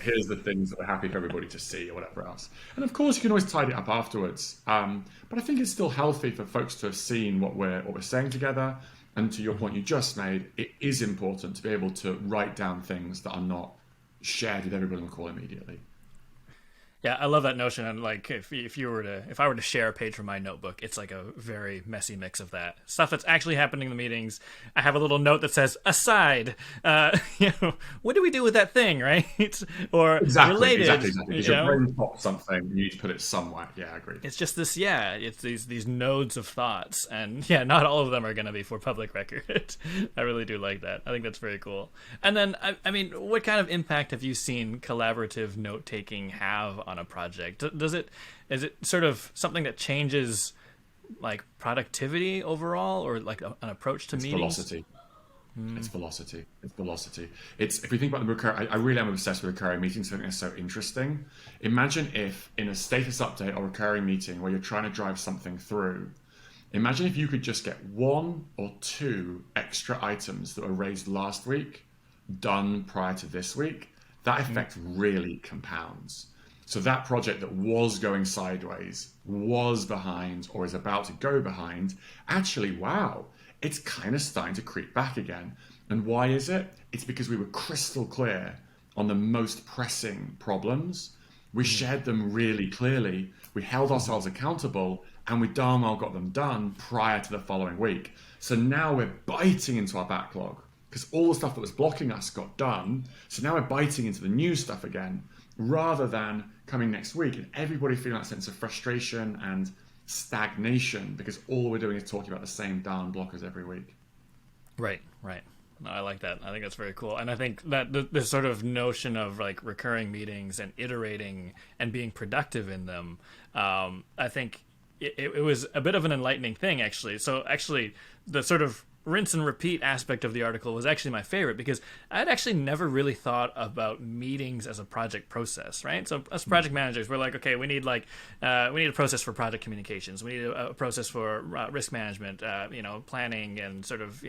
here's the things that we're happy for everybody to see or whatever else. And of course, you can always tidy it up afterwards. But I think it's still healthy for folks to have seen what we're saying together. And to your point you just made, it is important to be able to write down things that are not shared with everybody on the call immediately. Yeah, I love that notion. And like, if I were to share a page from my notebook, it's like a very messy mix of that stuff that's actually happening in the meetings. I have a little note that says "aside." What do we do with that thing, right? Or related. Exactly. If your brain pops something, you need to put it somewhere. Yeah, I agree. It's just this. Yeah, it's these nodes of thoughts, and yeah, not all of them are going to be for public record. I really do like that. I think that's very cool. And then, I mean, what kind of impact have you seen collaborative note taking have on a project? Is it sort of something that changes like productivity overall, or like an approach to meetings? Velocity. It's velocity. It's, if we think about the recurring, I really am obsessed with recurring meetings. Something that's so interesting. Imagine if in a status update or recurring meeting where you're trying to drive something through, imagine if you could just get 1 or 2 extra items that were raised last week done prior to this week. That effect really compounds. So that project that was going sideways, was behind, or is about to go behind, actually, wow, it's kind of starting to creep back again. And why is it? It's because we were crystal clear on the most pressing problems. We shared them really clearly. We held ourselves accountable, and we darn well got them done prior to the following week. So now we're biting into our backlog because all the stuff that was blocking us got done. So now we're biting into the new stuff again, rather than coming next week and everybody feeling that sense of frustration and stagnation because all we're doing is talking about the same darn blockers every week. Right. No, I like that. I think that's very cool. And I think that this sort of notion of like recurring meetings and iterating and being productive in them, I think it was a bit of an enlightening thing, actually. So actually, the sort of rinse and repeat aspect of the article was actually my favorite, because I'd actually never really thought about meetings as a project process, right? So as project managers, we're like, okay, we need a process for project communications. We need a process for risk management, planning and sort of,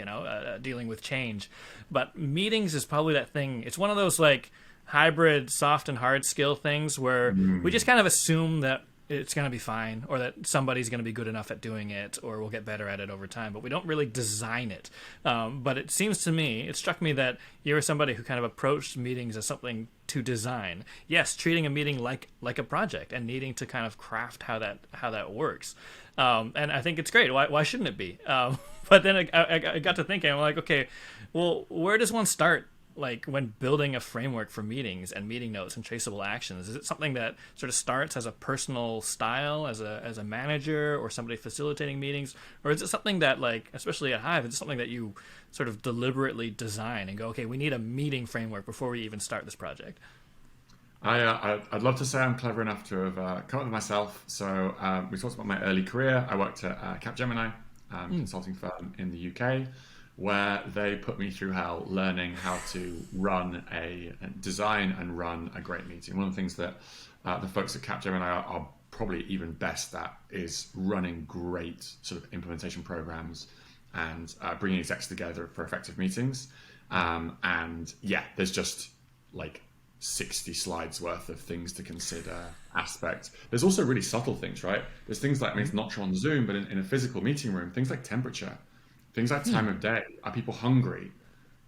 dealing with change. But meetings is probably that thing. It's one of those like hybrid soft and hard skill things where we just kind of assume that it's going to be fine, or that somebody's going to be good enough at doing it, or we'll get better at it over time, but we don't really design it. But it struck me that you were somebody who kind of approached meetings as something to design. Yes, treating a meeting like a project and needing to kind of craft how that works. And I think it's great. Why shouldn't it be? But then I got to thinking, I'm like, okay, well, where does one start? Like when building a framework for meetings and meeting notes and traceable actions, is it something that sort of starts as a personal style as a manager or somebody facilitating meetings, or is it something that, like, especially at Hive, is it something that you sort of deliberately design and go, okay, we need a meeting framework before we even start this project? I'd love to say I'm clever enough to have come up with myself. So we talked about my early career. I worked at Capgemini. consulting firm in the UK, where they put me through hell learning how to design and run a great meeting. One of the things that the folks at Capgemini are probably even best at is running great sort of implementation programs and bringing execs together for effective meetings. And yeah, there's just like 60 slides worth of things to consider, aspects. There's also really subtle things, right? There's things like, I mean, it's not on Zoom, but in a physical meeting room, things like temperature, things like time of day. Are people hungry?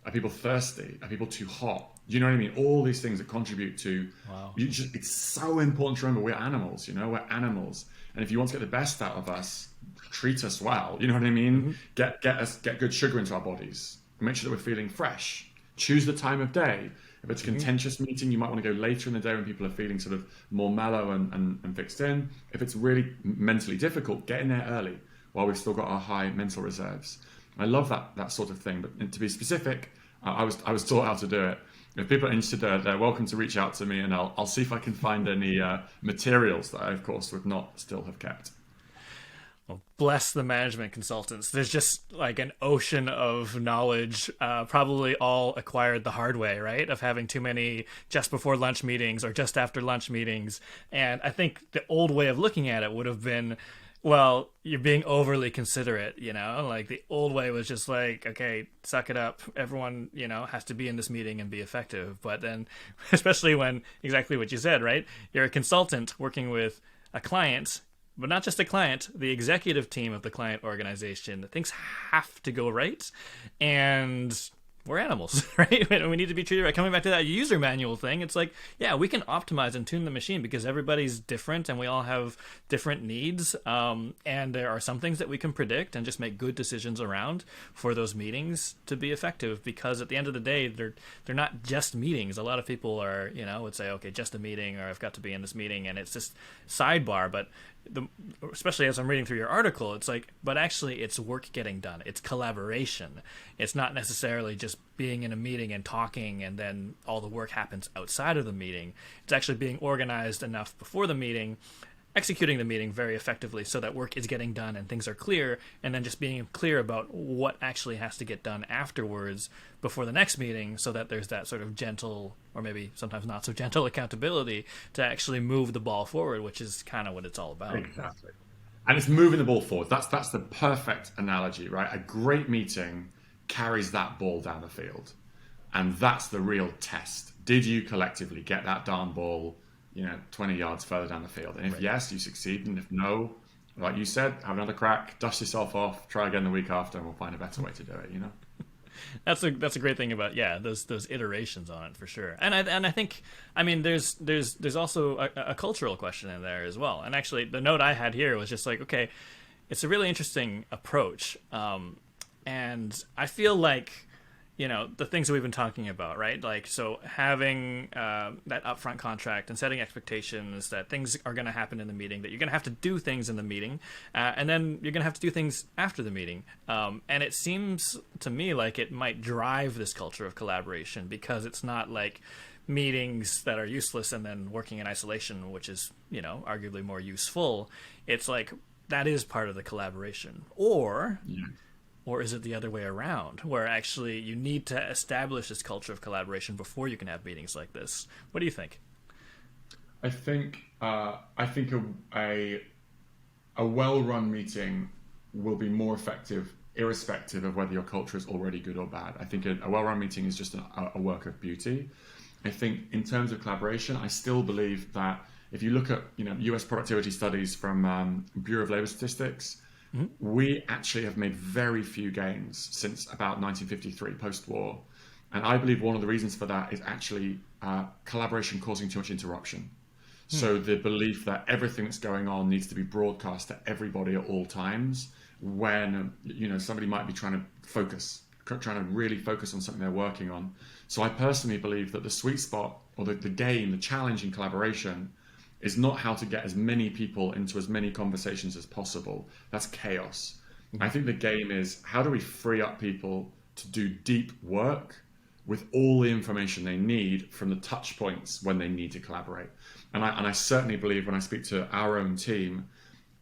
Are people thirsty? Are people too hot? Do you know what I mean? All these things that contribute to, it's so important to remember we're animals, we're animals. And if you want to get the best out of us, treat us well, you know what I mean? Get good sugar into our bodies. Make sure that we're feeling fresh. Choose the time of day. If it's a contentious meeting, you might want to go later in the day when people are feeling sort of more mellow and fixed in. If it's really mentally difficult, get in there early while we've still got our high mental reserves. I love that sort of thing. But to be specific, I was taught how to do it. If people are interested, they're welcome to reach out to me, and I'll see if I can find any materials that I, of course, would not still have kept. Well, bless the management consultants. There's just like an ocean of knowledge, probably all acquired the hard way, right? Of having too many just before lunch meetings or just after lunch meetings. And I think the old way of looking at it would have been, well, you're being overly considerate, like the old way was just like, okay, suck it up. Everyone, has to be in this meeting and be effective. But then, especially when exactly what you said, right? You're a consultant working with a client, but not just a client, the executive team of the client organization. Things have to go right. And we're animals, right? We need to be treated right. Coming back to that user manual thing, it's like, yeah, we can optimize and tune the machine because everybody's different and we all have different needs. And there are some things that we can predict and just make good decisions around for those meetings to be effective. Because at the end of the day, they're not just meetings. A lot of people are, would say, okay, just a meeting, or I've got to be in this meeting, and it's just sidebar. But especially as I'm reading through your article, it's like, but actually it's work getting done. It's collaboration. It's not necessarily just being in a meeting and talking and then all the work happens outside of the meeting. It's actually being organized enough before the meeting, executing the meeting very effectively so that work is getting done and things are clear, and then just being clear about what actually has to get done afterwards before the next meeting, so that there's that sort of gentle, or maybe sometimes not so gentle, accountability to actually move the ball forward, which is kind of what it's all about. Exactly. And it's moving the ball forward. That's the perfect analogy, right? A great meeting carries that ball down the field. And that's the real test. Did you collectively get that darn ball 20 yards further down the field? And if yes, you succeed. And if no, like you said, have another crack, dust yourself off, try again the week after, and we'll find a better way to do it, That's a great thing about those iterations on it for sure. And I think there's also a cultural question in there as well. And actually the note I had here was just like, okay, it's a really interesting approach. And I feel like the things that we've been talking about, right? Like, so having that upfront contract and setting expectations that things are going to happen in the meeting, that you're going to have to do things in the meeting, and then you're going to have to do things after the meeting. And it seems to me like it might drive this culture of collaboration, because it's not like meetings that are useless and then working in isolation, which is, arguably more useful. It's like that is part of the collaboration. Or is it the other way around, where actually you need to establish this culture of collaboration before you can have meetings like this? What do you think? I think a well-run meeting will be more effective irrespective of whether your culture is already good or bad. I think a well-run meeting is just a work of beauty. I think in terms of collaboration, I still believe that if you look at US productivity studies from Bureau of Labor Statistics, we actually have made very few gains since about 1953, post-war. And I believe one of the reasons for that is actually collaboration causing too much interruption. So the belief that everything that's going on needs to be broadcast to everybody at all times, when somebody might be trying to really focus on something they're working on. So I personally believe that the sweet spot, or the game, the challenge in collaboration, is not how to get as many people into as many conversations as possible. That's chaos. I think the game is, how do we free up people to do deep work with all the information they need from the touch points when they need to collaborate. And I certainly believe, when I speak to our own team,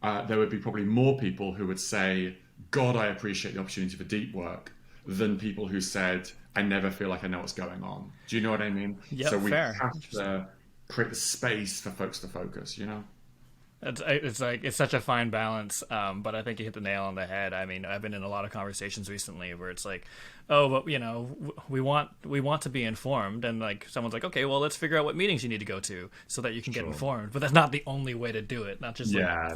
there would be probably more people who would say, God, I appreciate the opportunity for deep work than people who said, I never feel like I know what's going on. Do you know what I mean? Yep, So we fair. have to create the space for folks to focus, you know? It's such a fine balance, but I think you hit the nail on the head. I mean, I've been in a lot of conversations recently where it's like, oh, but we want to be informed, and like someone's like, okay, well, let's figure out what meetings you need to go to so that you can get informed. But that's not the only way to do it. Not just like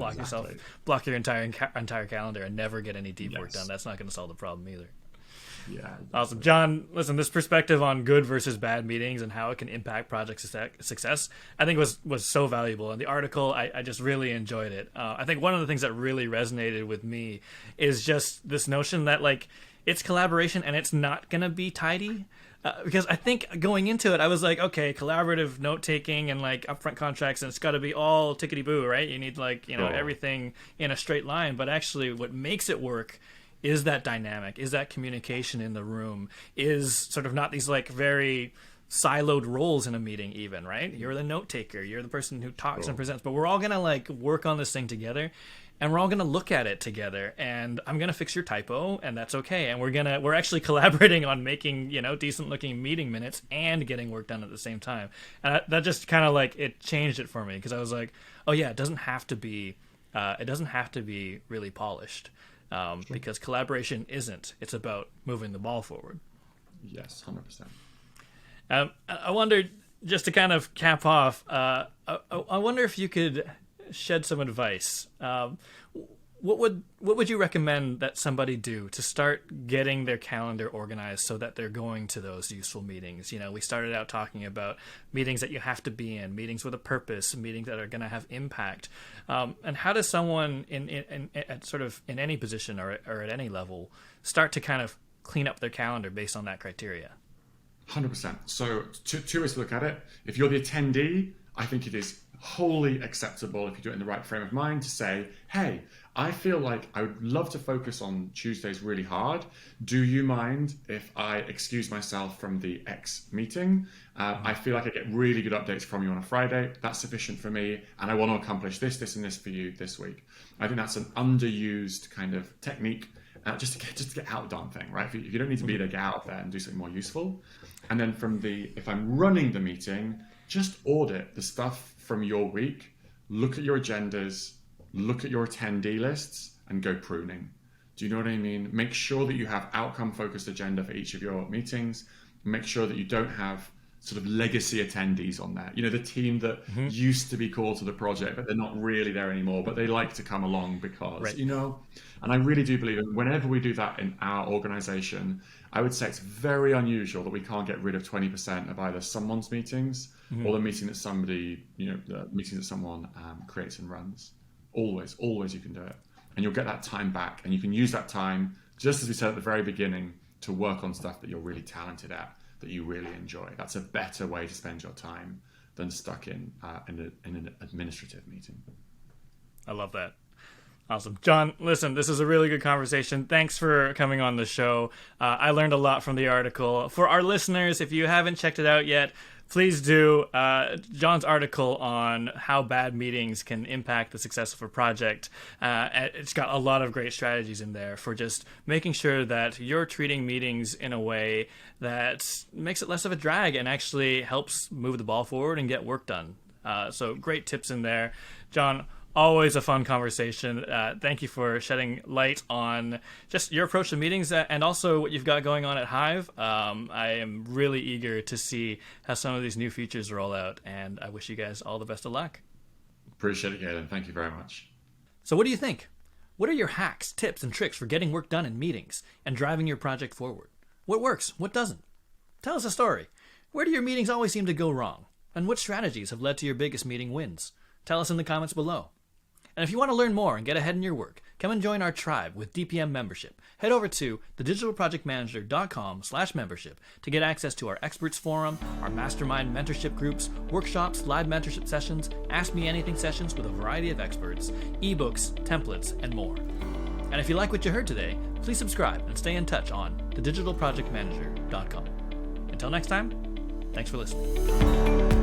block your entire calendar and never get any deep work done. That's not going to solve the problem either. Yeah. Exactly. Awesome. John, listen, this perspective on good versus bad meetings and how it can impact project success, I think was so valuable. And the article, I just really enjoyed it. I think one of the things that really resonated with me is just this notion that like it's collaboration and it's not going to be tidy. Because I think going into it, I was like, okay, collaborative note taking and like upfront contracts, and it's got to be all tickety boo, right? You need like, everything in a straight line. But actually what makes it work is that dynamic, is that communication in the room, is sort of not these like very siloed roles in a meeting even, right? You're the note taker, you're the person who talks and presents, but we're all gonna like work on this thing together, and we're all gonna look at it together, and I'm gonna fix your typo, and that's okay, and we're actually collaborating on making decent looking meeting minutes and getting work done at the same time. And that just kind of like it changed it for me, because I was like, oh yeah, it doesn't have to be really polished. Because collaboration isn't. It's about moving the ball forward. Yes, 100%. I wondered, just to kind of cap off, I wonder if you could shed some advice. What would you recommend that somebody do to start getting their calendar organized so that they're going to those useful meetings? We started out talking about meetings that you have to be in, meetings with a purpose, meetings that are going to have impact. And how does someone in sort of in any position or at any level start to kind of clean up their calendar based on that criteria? 100%. So two ways to look at it. If you're the attendee, I think it is wholly acceptable, if you do it in the right frame of mind, to say, hey, I feel like I would love to focus on Tuesdays really hard. Do you mind if I excuse myself from the X meeting? I feel like I get really good updates from you on a Friday. That's sufficient for me. And I want to accomplish this, this, and this for you this week. I think that's an underused kind of technique just to get out done thing, right? If you don't need to be there, get out of there and do something more useful. And then if I'm running the meeting, just audit the stuff from your week, look at your agendas, look at your attendee lists, and go pruning. Do you know what I mean? Make sure that you have outcome-focused agenda for each of your meetings. Make sure that you don't have sort of legacy attendees on there. The team that used to be core to the project, but they're not really there anymore, but they like to come along because, and I really do believe that whenever we do that in our organization, I would say it's very unusual that we can't get rid of 20% of either someone's meetings or the meeting that somebody, the meeting that someone creates and runs. Always you can do it. And you'll get that time back, and you can use that time, just as we said at the very beginning, to work on stuff that you're really talented at, that you really enjoy. That's a better way to spend your time than stuck in an administrative meeting. I love that. Awesome. John, listen, this is a really good conversation. Thanks for coming on the show. I learned a lot from the article. For our listeners, if you haven't checked it out yet, please do. John's article on how bad meetings can impact the success of a project. It's got a lot of great strategies in there for just making sure that you're treating meetings in a way that makes it less of a drag and actually helps move the ball forward and get work done. So great tips in there. John, always a fun conversation. Thank you for shedding light on just your approach to meetings and also what you've got going on at Hive. I am really eager to see how some of these new features roll out, and I wish you guys all the best of luck. Appreciate it, Galen. Thank you very much. So what do you think? What are your hacks, tips, and tricks for getting work done in meetings and driving your project forward? What works? What doesn't? Tell us a story. Where do your meetings always seem to go wrong? And what strategies have led to your biggest meeting wins? Tell us in the comments below. And if you want to learn more and get ahead in your work, come and join our tribe with DPM membership. Head over to thedigitalprojectmanager.com/membership to get access to our experts forum, our mastermind mentorship groups, workshops, live mentorship sessions, Ask Me Anything sessions with a variety of experts, ebooks, templates, and more. And if you like what you heard today, please subscribe and stay in touch on thedigitalprojectmanager.com. Until next time, thanks for listening.